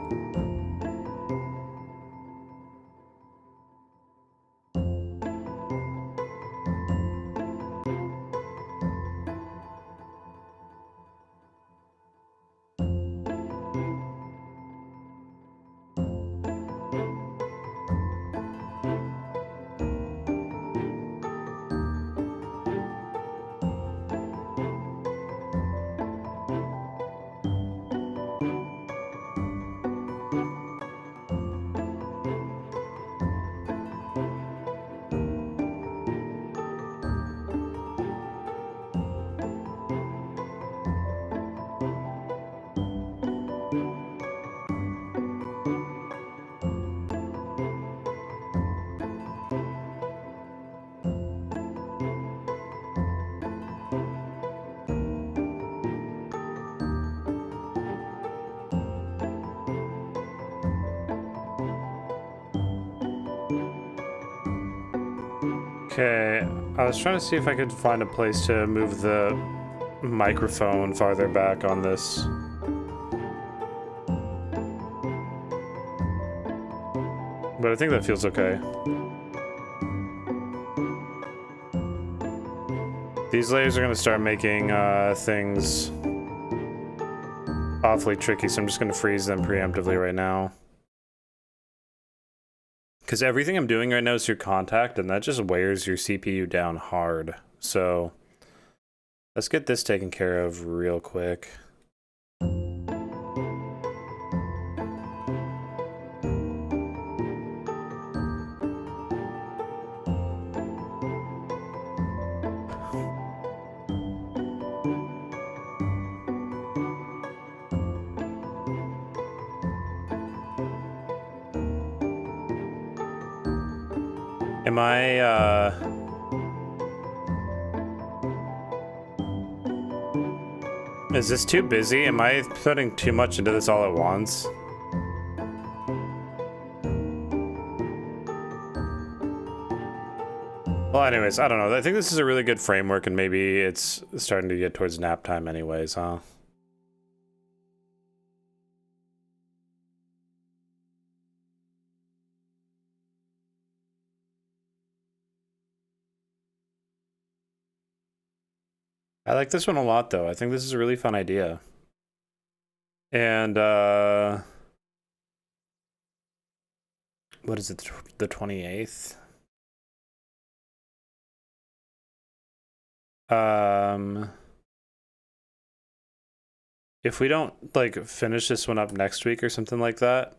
Okay, I was trying to see if I could find a place to move the microphone farther back on this. But I think that feels okay. These layers are going to start making things awfully tricky, so I'm just going to freeze them preemptively right now. Because everything I'm doing right now is through contact, and that just wears your CPU down hard. So let's get this taken care of real quick. Am I, is this too busy? Am I putting too much into this all at once? Well, anyways, I don't know. I think this is a really good framework, and maybe it's starting to get towards nap time anyways, huh? I like this one a lot, though. I think this is a really fun idea. And, what is it, the 28th? If we don't, like, finish this one up next week or something like that,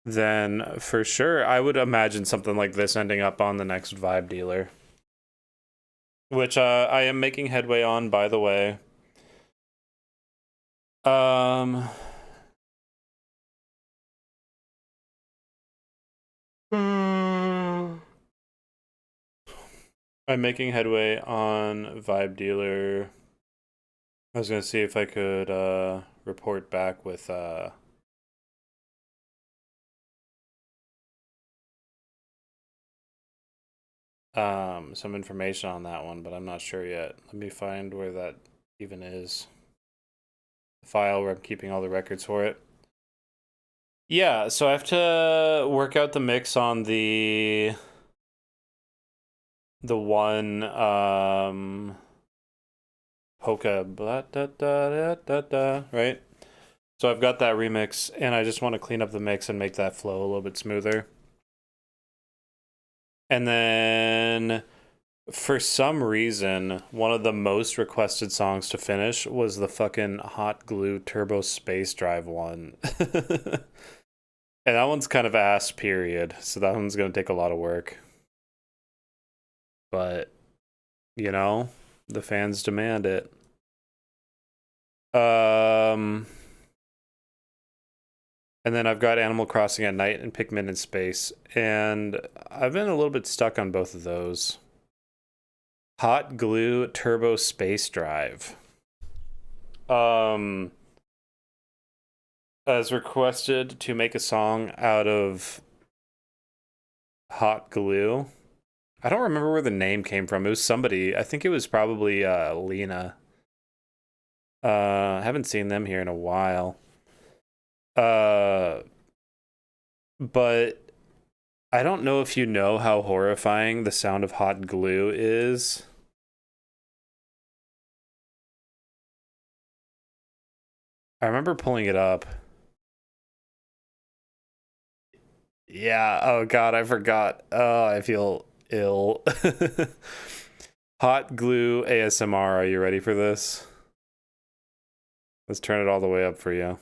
then for sure, I would imagine something like this ending up on the next Vibe Dealer. Which, I am making headway on, by the way. I'm making headway on Vibe Dealer. I was gonna see if I could report back with some information on that one, but I'm not sure yet. Let me find where that even is. The file where I'm keeping all the records for it. Yeah, so I have to work out the mix on the one polka blah, da, da, da, da, da, right? So I've got that remix, and I just want to clean up the mix and make that flow a little bit smoother. And then, for some reason, one of the most requested songs to finish was the fucking Hot Glue Turbo Space Drive one. And that one's kind of ass, period. So that one's going to take a lot of work. But, you know, the fans demand it. And then I've got Animal Crossing at Night and Pikmin in Space. And I've been a little bit stuck on both of those. Hot Glue Turbo Space Drive. As requested to make a song out of hot glue. I don't remember where the name came from. It was somebody. I think it was probably Lena. I haven't seen them here in a while. But I don't know if you know how horrifying the sound of hot glue is. I remember pulling it up. Yeah, oh god, I forgot. Oh, I feel ill. Hot glue ASMR, are you ready for this? Let's turn it all the way up for you.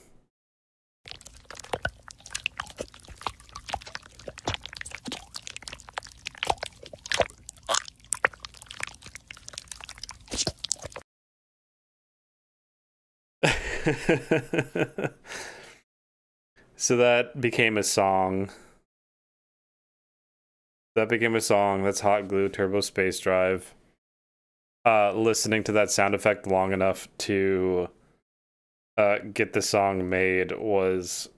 So that became a song. That's Hot Glue Turbo Space Drive. Listening to that sound effect long enough to get the song made was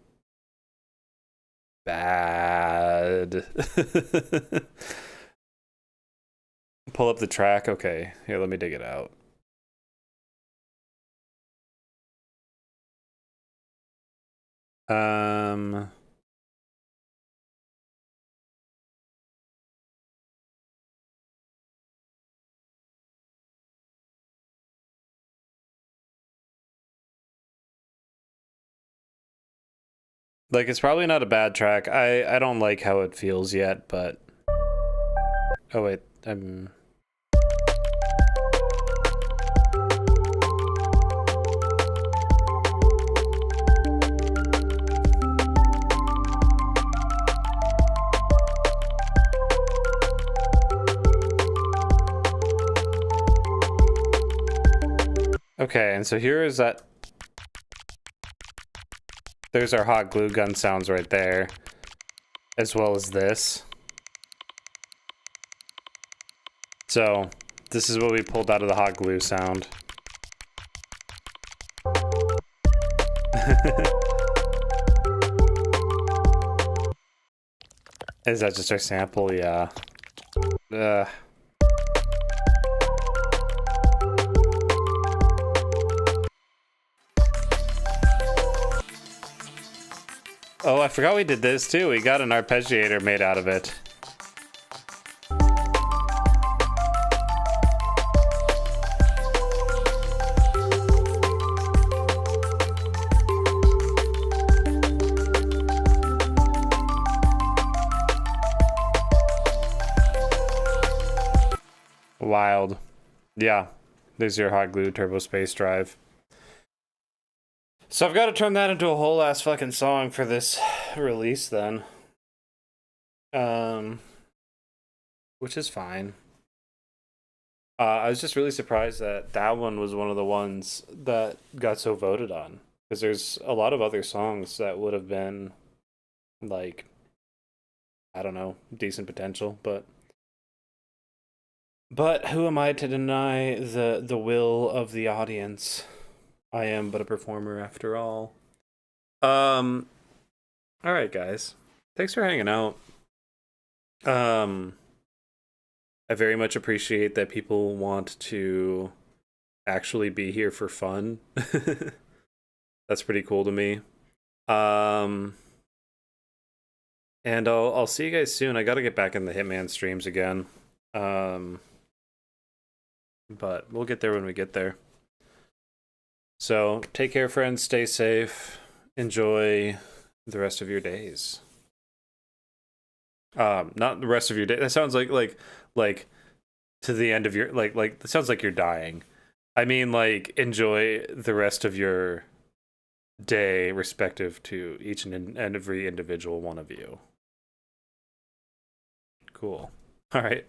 bad. Pull up the track. Okay, here, let me dig it out. Like, it's probably not a bad track. I don't like how it feels yet, but oh wait, okay, and so here is that. There's our hot glue gun sounds right there, as well as this. So this is what we pulled out of the hot glue sound. Is that just our sample? Yeah. Oh, I forgot we did this too. We got an arpeggiator made out of it. Wild. Yeah, there's your hot glue turbo space drive. So I've got to turn that into a whole ass fucking song for this release then. Which is fine. I was just really surprised that that one was one of the ones that got so voted on. Because there's a lot of other songs that would have been, like, I don't know, decent potential, but But who am I to deny the will of the audience? I am but a performer after all. Um all right, guys. Thanks for hanging out. Um I very much appreciate that people want to actually be here for fun. That's pretty cool to me. Um and I'll see you guys soon. I got to get back in the Hitman streams again. Um but we'll get there when we get there. So, take care friends, stay safe. Enjoy the rest of your days. Not the rest of your day. That sounds like to the end of your like that sounds like you're dying. I mean like enjoy the rest of your day respective to each and every individual one of you. Cool. All right.